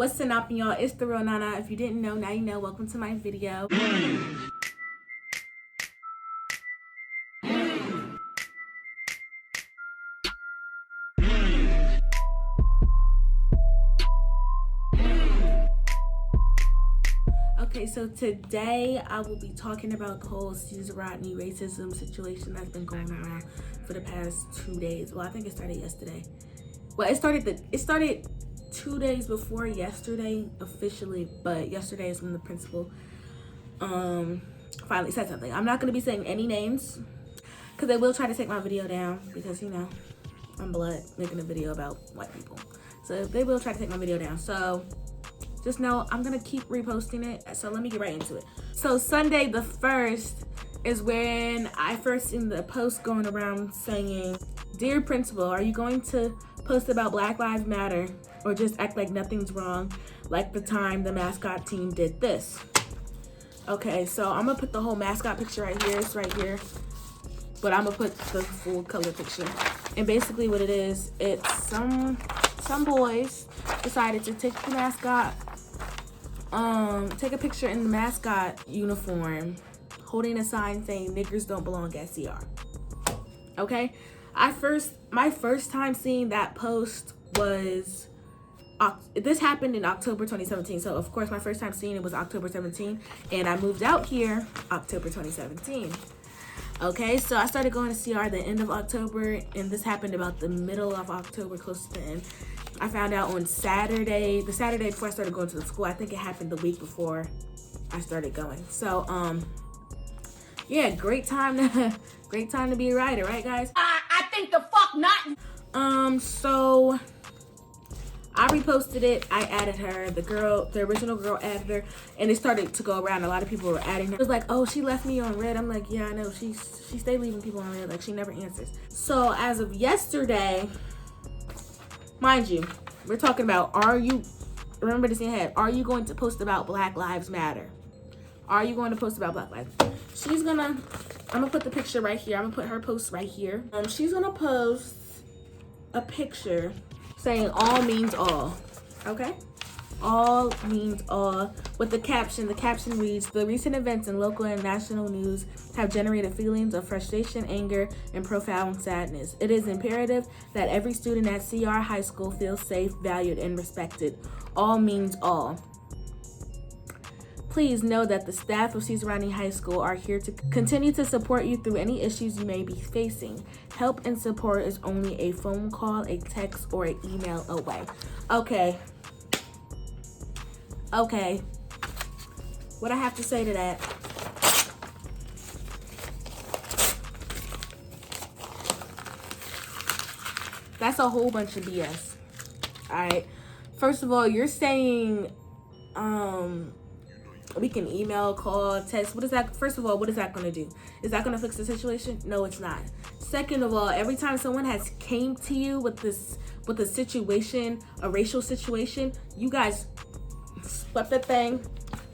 What's up, y'all? It's Theyluvnana. If you didn't know, now you know. Welcome to my video. Okay, so today I will be talking about the whole Cesar Rodney racism situation that's been going around for the past 2 days. Well, I think it started yesterday. Well, it started 2 days before yesterday officially, but yesterday is when the principal finally said something. I'm not going to be saying any names because they will try to take my video down because, you know, I'm blood making a video about white people. So they will try to take my video down. So just know I'm going to keep reposting it. So let me get right into it. So Sunday the 1st is when I first seen the post going around saying, "Dear principal, are you going to post about Black Lives Matter or just act like nothing's wrong like the time the mascot team did this?" Okay, so I'm gonna put the whole mascot picture right here. It's right here, but I'm gonna put the full color picture. And basically what it is, it's some boys decided to take the mascot, take a picture in the mascot uniform holding a sign saying "Niggers don't belong at CR." Okay, my first time seeing that post was, this happened in October 2017. So of course my first time seeing it was October 17, and I moved out here October 2017. Okay, so I started going to CR the end of October, and this happened about the middle of October, close to the end. I found out on Saturday, the Saturday before I started going to the school. I think it happened the week before I started going. So yeah, great time to be a writer, right guys? I think the fuck not. So I reposted it. I added her. The original girl added her, and it started to go around. A lot of people were adding her. It was like, "Oh, she left me on red." I'm like, "Yeah, I know. She stayed leaving people on red. Like, she never answers." So as of yesterday, mind you, we're talking about, remember this in your head, are you going to post about Black Lives Matter? Are you going to post about Black Lives? I'm gonna put the picture right here. I'm gonna put her post right here. She's gonna post a picture saying "all means all." Okay, all means all, with the caption. The caption reads, "The recent events in local and national news have generated feelings of frustration, anger, and profound sadness. It is imperative that every student at CR High School feels safe, valued, and respected. All means all. Please know that the staff of Cesar Rodney High School are here to continue to support you through any issues you may be facing. Help and support is only a phone call, a text, or an email away." Okay. What I have to say to that? That's a whole bunch of BS. Alright. First of all, you're saying we can email, call, text. What is that? First of all, what is that going to do? Is that going to fix the situation? No, it's not. Second of all, every time someone has came to you with a situation, a racial situation, you guys swept the thing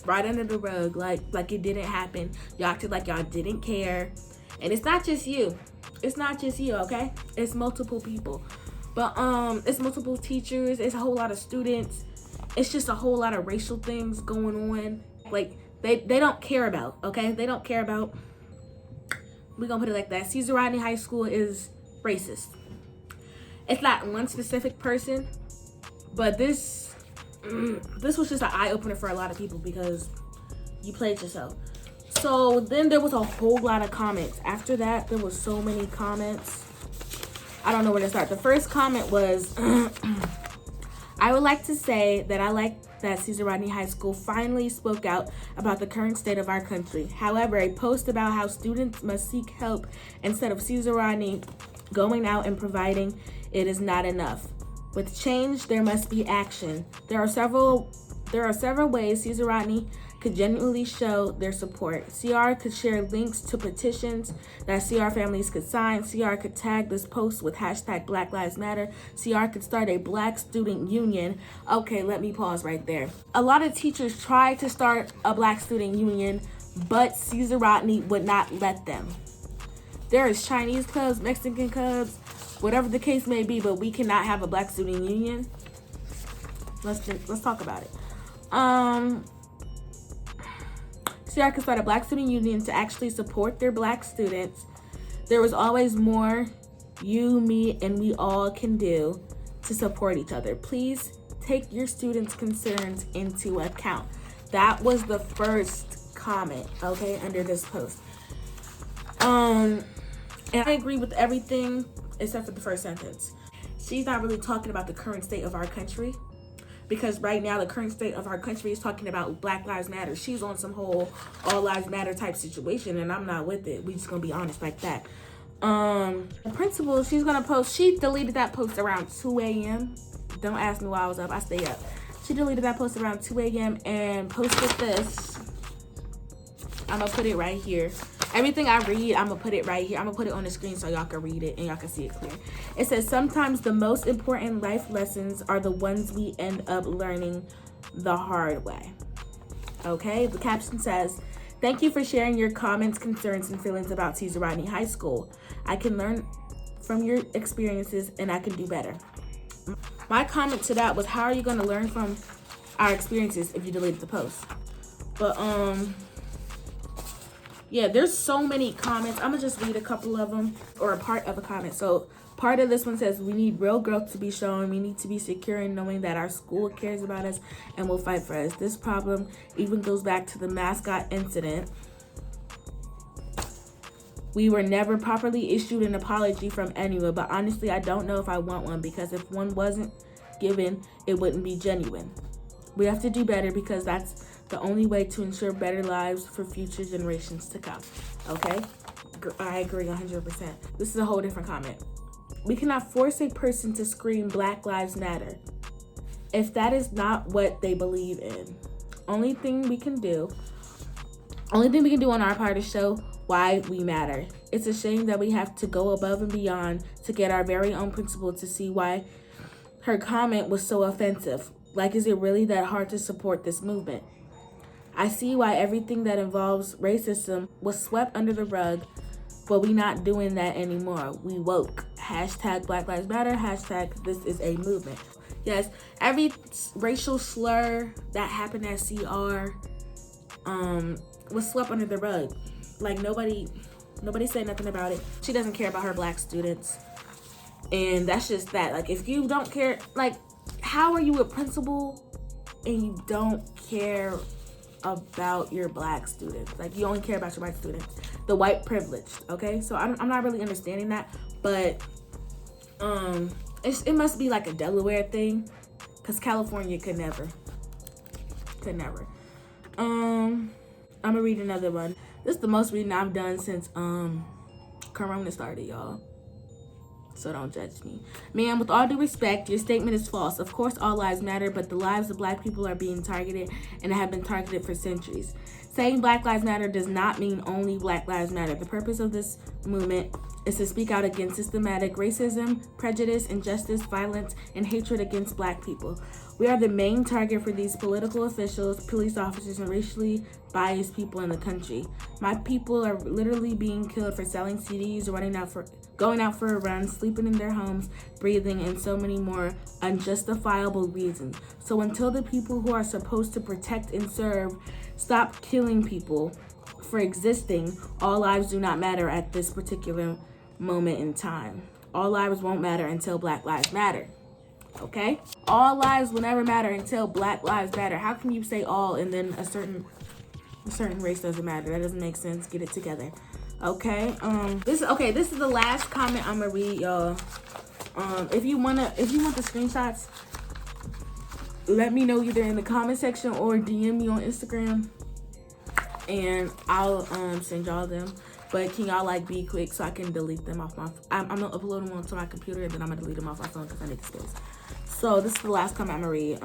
right under the rug, like it didn't happen. Y'all acted like y'all didn't care. And it's not just you. It's not just you, okay? It's multiple people. But it's multiple teachers. It's a whole lot of students. It's just a whole lot of racial things going on. Like, they don't care about, okay? They don't care about. We're gonna put it like that. Cesar Rodney High School is racist. It's not one specific person, but this was just an eye-opener for a lot of people because you played yourself. So then there was a whole lot of comments. After that, there was so many comments. I don't know where to start. The first comment was, "I would like to say that I like that Cesar Rodney High School finally spoke out about the current state of our country. However, a post about how students must seek help instead of Cesar Rodney going out and providing it is not enough. With change, there must be action. There are several ways Cesar Rodney could genuinely show their support. CR could share links to petitions that CR families could sign. CR could tag this post with hashtag Black Lives Matter. CR could start a Black student union." Okay, let me pause right there. A lot of teachers tried to start a Black student union, but Cesar Rodney would not let them. There is Chinese clubs, Mexican clubs, whatever the case may be, but we cannot have a Black student union. Let's talk about it. Syracuse started a Black Student Union to actually support their Black students. There was always more you, me, and we all can do to support each other. Please take your students' concerns into account. That was the first comment, okay, under this post. And I agree with everything except for the first sentence. She's not really talking about the current state of our country, because right now the current state of our country is talking about Black Lives Matter. She's on some whole all lives matter type situation, and I'm not with it. We just gonna be honest like that. The principal, she's gonna post, she deleted that post around 2 a.m. Don't ask me why I was up, I stay up. She deleted that post around 2 a.m. and posted this. I'm gonna put it right here. Everything I read, I'm gonna put it right here. I'm gonna put it on the screen so y'all can read it and y'all can see it clear. It says, sometimes the most important life lessons are the ones we end up learning the hard way. Okay, the caption says, thank you for sharing your comments, concerns, and feelings about Caesar Rodney High School. I can learn from your experiences and I can do better. My comment to that was, how are you gonna learn from our experiences if you deleted the post? But yeah, there's so many comments. I'm gonna just read a couple of them, or a part of a comment. So part of this one says, we need real growth to be shown. We need to be secure in knowing that our school cares about us and will fight for us. This problem even goes back to the mascot incident. We were never properly issued an apology from anyone, but honestly, I don't know if I want one, because if one wasn't given, it wouldn't be genuine. We have to do better, because that's the only way to ensure better lives for future generations to come. Okay? I agree 100%. This is a whole different comment. We cannot force a person to scream Black Lives Matter if that is not what they believe in. Only thing we can do on our part is show why we matter. It's a shame that we have to go above and beyond to get our very own principal to see why her comment was so offensive. Like, is it really that hard to support this movement? I see why everything that involves racism was swept under the rug, but we not doing that anymore. We woke. Hashtag Black Lives Matter. Hashtag this is a movement. Yes, every racial slur that happened at CR was swept under the rug. Like, nobody said nothing about it. She doesn't care about her Black students. And that's just that. Like, if you don't care, like, how are you a principal and you don't care about your Black students? Like, you only care about your white students, the white privileged. Okay, so I'm not really understanding that, but it must be like a Delaware thing, because California could never. I'm gonna read another one. This is the most reading I've done since Corona started, y'all. So don't judge me. Ma'am, with all due respect, your statement is false. Of course, all lives matter, but the lives of Black people are being targeted and have been targeted for centuries. Saying Black Lives Matter does not mean only Black Lives Matter. The purpose of this movement is to speak out against systematic racism, prejudice, injustice, violence, and hatred against Black people. We are the main target for these political officials, police officers, and racially biased people in the country. My people are literally being killed for selling CDs, going out for a run, sleeping in their homes, breathing, and so many more unjustifiable reasons. So until the people who are supposed to protect and serve stop killing people for existing, all lives do not matter at this particular moment in time. All lives won't matter until Black Lives Matter. Okay? All lives will never matter until Black Lives Matter. How can you say all and then a certain race doesn't matter? That doesn't make sense. Get it together. Okay? This is the last comment I'm gonna read, y'all. If you want the screenshots, let me know either in the comment section or DM me on Instagram, and I'll send y'all them. But can y'all like be quick so I can delete them off my I'm gonna upload them onto my computer, and then I'm gonna delete them off my phone because I need the space. So this is the last comment I'm gonna read.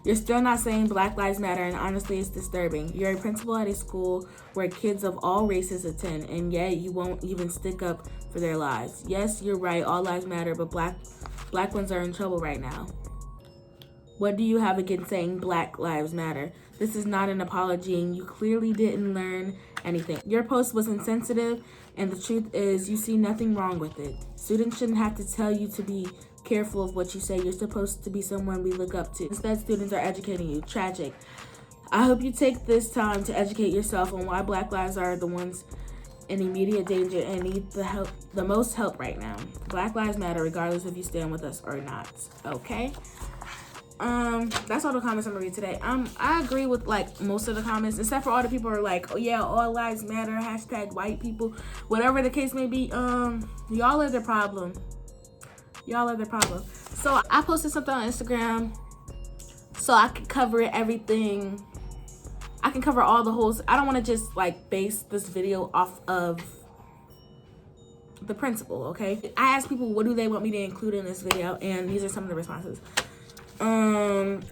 You're still not saying Black Lives Matter, and honestly, it's disturbing. You're a principal at a school where kids of all races attend, and yet you won't even stick up for their lives. Yes, you're right, all lives matter, but black ones are in trouble right now. What do you have against saying Black Lives Matter? This is not an apology, and you clearly didn't learn anything. Your post was insensitive, and the truth is you see nothing wrong with it. Students shouldn't have to tell you to be careful of what you say. You're supposed to be someone we look up to. Instead, students are educating you. Tragic. I hope you take this time to educate yourself on why Black lives are the ones in immediate danger and need the most help right now. Black lives matter regardless if you stand with us or not. Okay? That's all the comments I'm gonna read today. I agree with like most of the comments, except for all the people who are like, oh yeah, all lives matter, hashtag white people, whatever the case may be. Y'all are the problem. Y'all are the problem. So I posted something on Instagram so I can cover everything. I can cover all the holes. I don't want to just like base this video off of the principle, okay? I asked people what do they want me to include in this video, and these are some of the responses.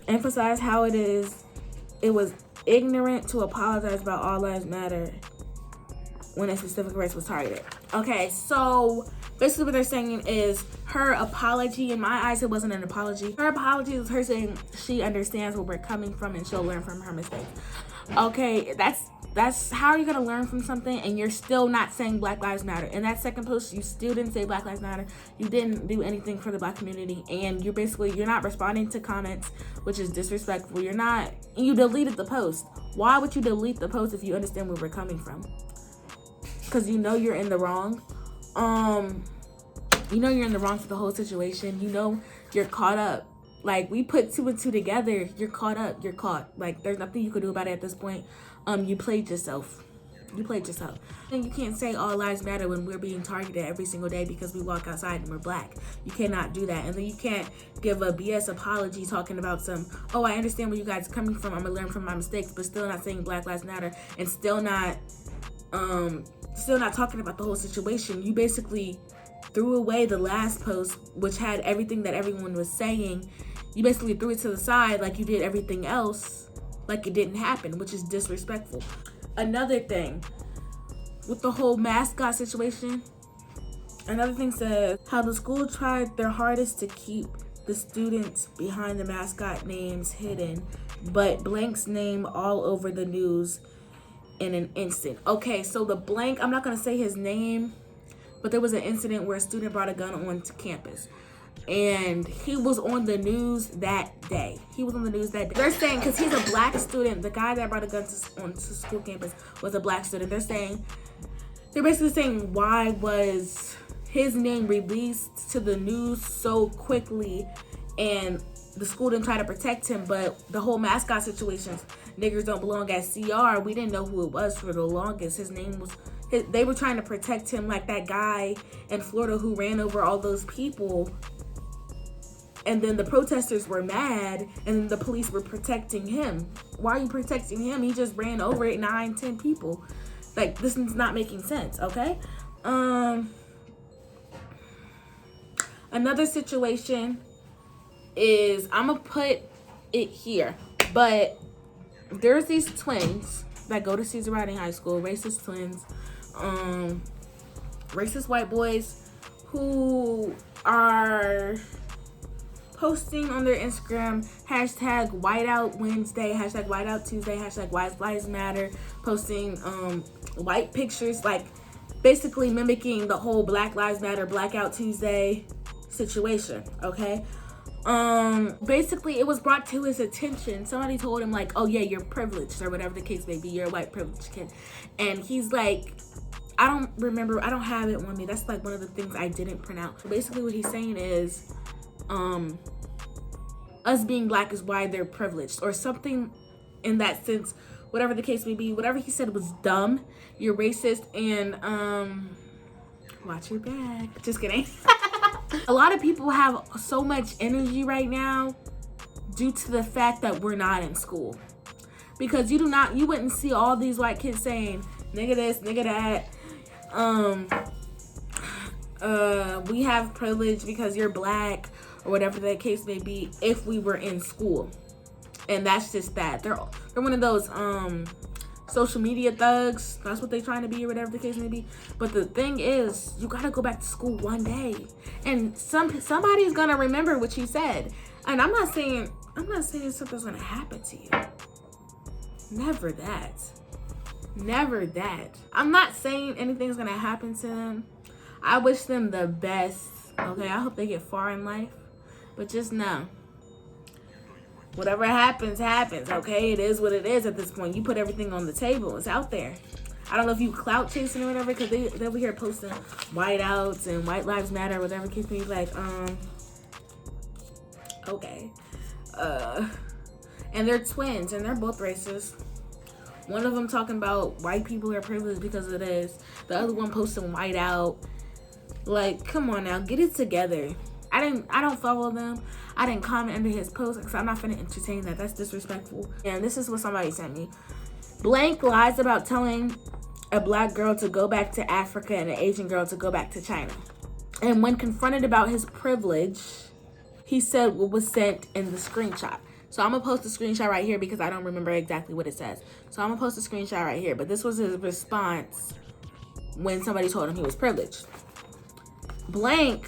Emphasize how it was ignorant to apologize about all lives matter when a specific race was targeted. Okay, so basically what they're saying is her apology, in my eyes, it wasn't an apology. Her apology is her saying she understands where we're coming from and she'll learn from her mistakes. Okay, that's how are you gonna learn from something and you're still not saying Black Lives Matter? In that second post, you still didn't say Black Lives Matter. You didn't do anything for the Black community, and you're not responding to comments, which is disrespectful. You deleted the post. Why would you delete the post if you understand where we're coming from? Because you know you're in the wrong. You know you're in the wrong for the whole situation. You know you're caught up. Like, we put 2 and 2 together. You're caught up. You're caught. Like, there's nothing you could do about it at this point. You played yourself. You played yourself. And you can't say all lives matter when we're being targeted every single day because we walk outside and we're Black. You cannot do that. And then you can't give a BS apology talking about oh, I understand where you guys are coming from. I'm gonna learn from my mistakes, but still not saying Black Lives Matter and still not talking about the whole situation. You basically threw away the last post, which had everything that everyone was saying. You basically threw it to the side like you did everything else, like it didn't happen, which is disrespectful. Another thing, with the whole mascot situation, another thing says how the school tried their hardest to keep the students behind the mascot names hidden, but Blank's name all over the news in an instant. Okay, so the Blank, I'm not gonna say his name, but there was an incident where a student brought a gun onto campus. And he was on the news that day. They're saying, because he's a Black student, the guy that brought a gun onto school campus was a Black student. They're basically saying, why was his name released to the news so quickly and the school didn't try to protect him? But the whole mascot situation, niggers don't belong at CR, we didn't know who it was for the longest. They were trying to protect him like that guy in Florida who ran over all those people. And then the protesters were mad and the police were protecting him. Why are you protecting him? He just ran over 8, 9, 10 people. Like, this is not making sense, okay? Another situation is, I'm gonna put it here, but there's these twins that go to Caesar Riding High School, racist twins, racist white boys who are posting on their Instagram hashtag Whiteout Wednesday, hashtag Whiteout Tuesday, hashtag White Lives Matter, posting white pictures, like basically mimicking the whole Black Lives Matter Blackout Tuesday situation, okay? Basically it was brought to his attention. Somebody told him like, oh yeah, you're privileged, or whatever the case may be, you're a white privileged kid. And he's like, I don't remember, I don't have it on me. That's like one of the things I didn't print out. So basically what he's saying is, us being Black is why they're privileged, or something in that sense, whatever the case may be. Whatever he said was dumb, you're racist, and watch your back. Just kidding. A lot of people have so much energy right now due to the fact that we're not in school, because you wouldn't see all these white kids saying nigga this, nigga that, we have privilege because you're Black, or whatever the case may be, if we were in school. And that's just that. They're one of those social media thugs. That's what they're trying to be, or whatever the case may be. But the thing is, you gotta go back to school one day, and somebody's gonna remember what you said. And I'm not saying something's gonna happen to you. Never that. Never that. I'm not saying anything's gonna happen to them. I wish them the best. Okay, I hope they get far in life. But just know, whatever happens, happens, okay? It is what it is at this point. You put everything on the table. It's out there. I don't know if you clout chasing or whatever, because they'll be here posting whiteouts and White Lives Matter, whatever keeps me like, okay. And they're twins, and they're both racist. One of them talking about white people are privileged because of this. The other one posting whiteout. Like, come on now, get it together. I don't follow them. I didn't comment under his post because I'm not finna entertain that. That's disrespectful. And this is what somebody sent me. Blank lies about telling a black girl to go back to Africa and an Asian girl to go back to China. And when confronted about his privilege, he said what was sent in the screenshot. So I'm gonna post the screenshot right here because I don't remember exactly what it says. So I'm gonna post the screenshot right here. But this was his response when somebody told him he was privileged. Blank,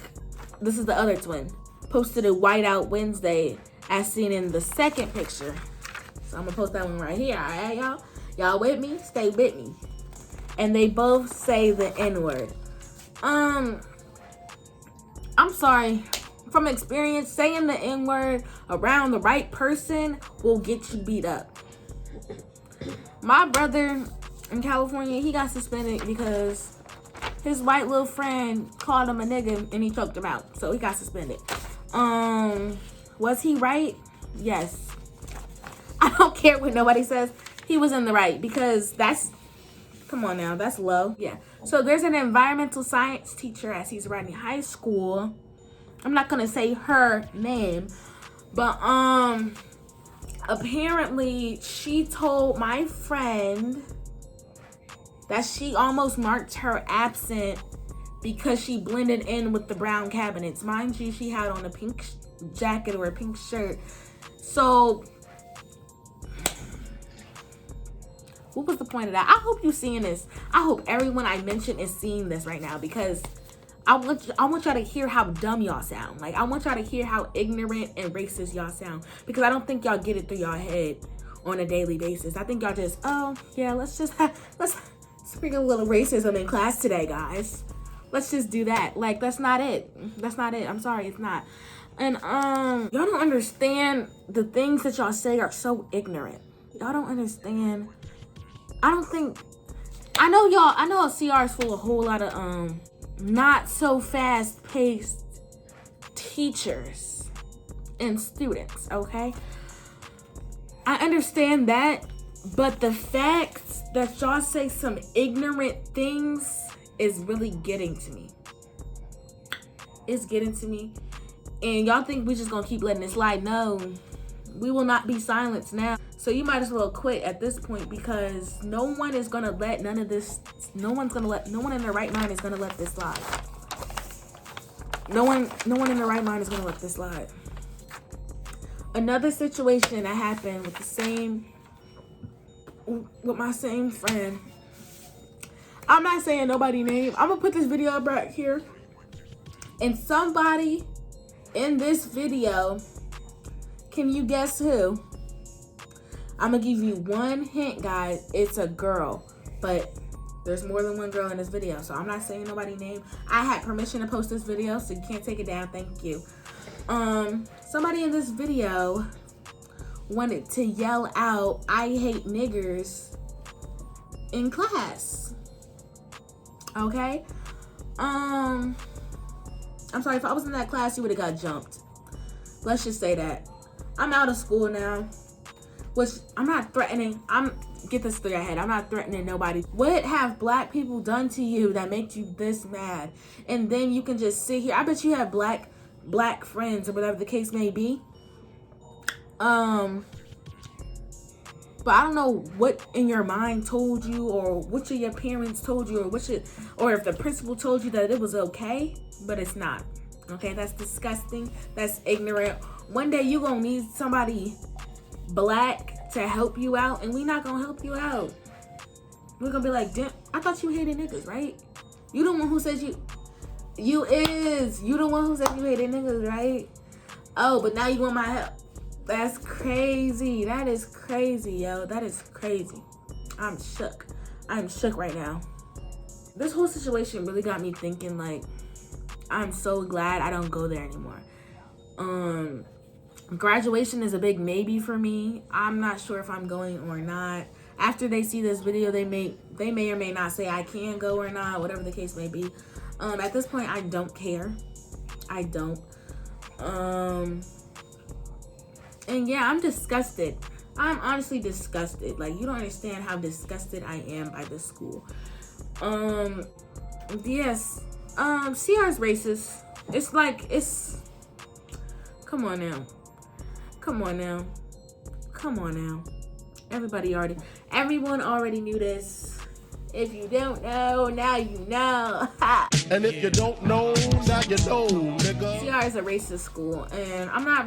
this is the other twin, posted a whiteout Wednesday as seen in the second picture. So I'm gonna post that one right here. All right, y'all? Y'all with me? Stay with me. And they both say the N-word. I'm sorry. From experience, saying the N-word around the right person will get you beat up. My brother in California, he got suspended because his white little friend called him a nigga and he choked him out. So he got suspended. Was he right? Yes. I don't care what nobody says. He was in the right because that's, come on now, that's low. Yeah. So there's an environmental science teacher as he's writing high school. I'm not gonna say her name, but apparently she told my friend that she almost marked her absent because she blended in with the brown cabinets. Mind you, she had on a pink jacket or a pink shirt. So what was the point of that? I hope you're seeing this. I hope everyone I mentioned is seeing this right now because I want y'all to hear how dumb y'all sound. Like, I want y'all to hear how ignorant and racist y'all sound. Because I don't think y'all get it through y'all head on a daily basis. I think y'all just, oh, yeah, let's sprinkle a little racism in class today, guys. Let's just do that. Like, that's not it. That's not it. I'm sorry, it's not. And, y'all don't understand the things that y'all say are so ignorant. Y'all don't understand. I know CR is full of a whole lot of, not so fast-paced teachers and students, okay? I understand that, but the fact that y'all say some ignorant things is really getting to me. It's getting to me. And y'all think we're just gonna keep letting it slide? No, we will not be silenced now. So you might as well quit at this point because no one is gonna let none of this, no one in their right mind is gonna let this slide. No one in their right mind is gonna let this slide. Another situation that happened with my same friend. I'm not saying nobody's name. I'm gonna put this video up right here. And somebody in this video, can you guess who? I'm gonna give you one hint, guys. It's a girl, but there's more than one girl in this video, so I'm not saying nobody's name. I had permission to post this video, so you can't take it down. Thank you. Somebody in this video wanted to yell out, "I hate niggers," in class. Okay? I'm sorry, if I was in that class, you would have got jumped. Let's just say that. I'm out of school now. Which I'm not threatening. Get this through your head. I'm not threatening nobody. What have black people done to you that make you this mad? And then you can just sit here. I bet you have black friends or whatever the case may be. But I don't know what in your mind told you, or which of your parents told you, or if the principal told you that it was okay, but it's not. Okay, that's disgusting. That's ignorant. One day you gonna need somebody black to help you out, and we not gonna help you out. We're gonna be like, damn, I thought you hated niggas, right? You the one who said you the one who said you hated niggas, right? Oh, but now you want my help. That's crazy. That is crazy, yo. That is crazy. I'm shook. I'm shook right now. This whole situation really got me thinking, like, I'm so glad I don't go there anymore. Graduation is a big maybe for me. I'm not sure if I'm going or not. After they see this video, they may or may not say I can go or not, whatever the case may be. At this point, I don't care. I don't. And yeah, I'm disgusted. I'm honestly disgusted. Like, you don't understand how disgusted I am by this school. Yes. CR's racist. It's like, it's, come on now. Come on now. Come on now. Everyone already knew this. If you don't know, now you know. And if you don't know, now you know, nigga. CR is a racist school, and I'm not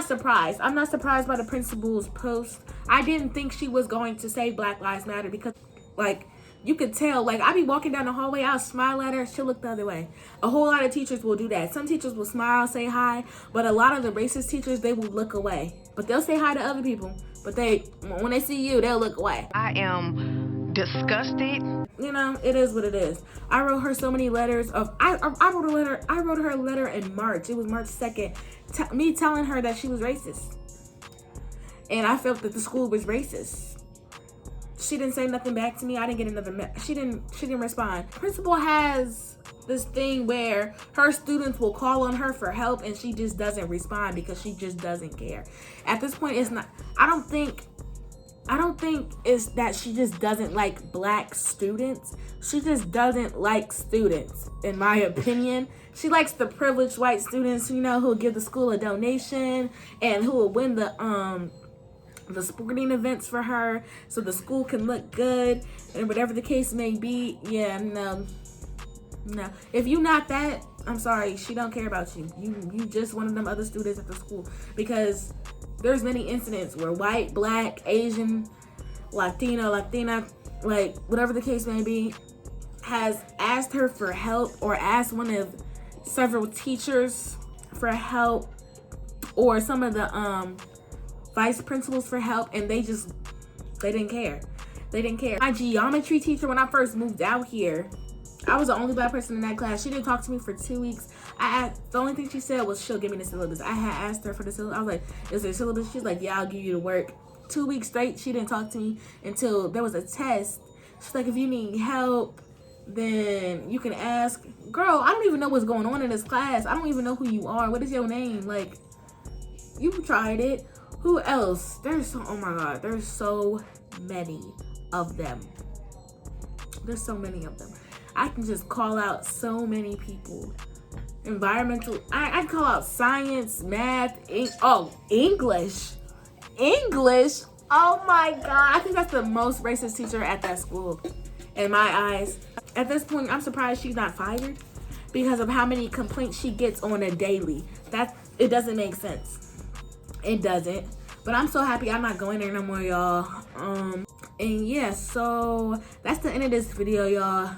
surprised. I'm not surprised by the principal's post. I didn't think she was going to say Black Lives Matter because, like, you could tell. Like, I be walking down the hallway, I'll smile at her, she'll look the other way. A whole lot of teachers will do that. Some teachers will smile, say hi, but a lot of the racist teachers, they will look away. But they'll say hi to other people, but when they see you, they'll look away. I am disgusted. You know, it is what it is. I wrote her so many letters of, I wrote her a letter in March. It was March 2nd, me telling her that she was racist. And I felt that the school was racist. She didn't say nothing back to me. I didn't get another, she didn't respond. Principal has this thing where her students will call on her for help and she just doesn't respond because she just doesn't care. At this point, it's not, I don't think it's that she just doesn't like black students. She just doesn't like students, in my opinion. She likes the privileged white students, you know, who'll give the school a donation and who will win the sporting events for her so the school can look good and whatever the case may be. Yeah, no. If you not that, I'm sorry, she don't care about you. You just one of them other students at the school, because there's many incidents where white, black, Asian, Latino, Latina, like whatever the case may be, has asked her for help or asked one of several teachers for help or some of the vice principals for help, and they didn't care. They didn't care. My geometry teacher, when I first moved out here, I was the only black person in that class. She didn't talk to me for 2 weeks. The only thing she said was she'll give me the syllabus. I had asked her for the syllabus. I was like, is there syllabus? She's like, yeah, I'll give you the work. 2 weeks straight, she didn't talk to me until there was a test. She's like, if you need help, then you can ask. Girl, I don't even know what's going on in this class. I don't even know who you are. What is your name? Like, you tried it. Who else? Oh my God, there's so many of them. There's so many of them. I can just call out so many people. Environmental, I call out science, math, English. Oh my God, I think that's the most racist teacher at that school, in my eyes. At this point, I'm surprised she's not fired because of how many complaints she gets on a daily. It doesn't make sense. It doesn't. But I'm so happy I'm not going there no more, y'all. And yeah, so that's the end of this video, y'all.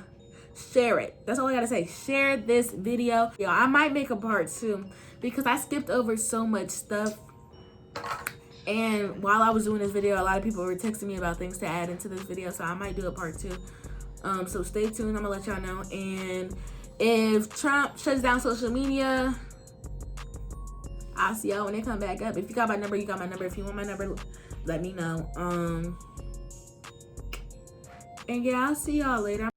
Share it. That's all I gotta say. Share this video. Y'all, I might make a part 2 because I skipped over so much stuff. And while I was doing this video, a lot of people were texting me about things to add into this video, so I might do a part 2. So stay tuned. I'm gonna let y'all know. And if Trump shuts down social media, I'll see y'all when they come back up. If you got my number, you got my number. If you want my number, let me know. And yeah, I'll see y'all later.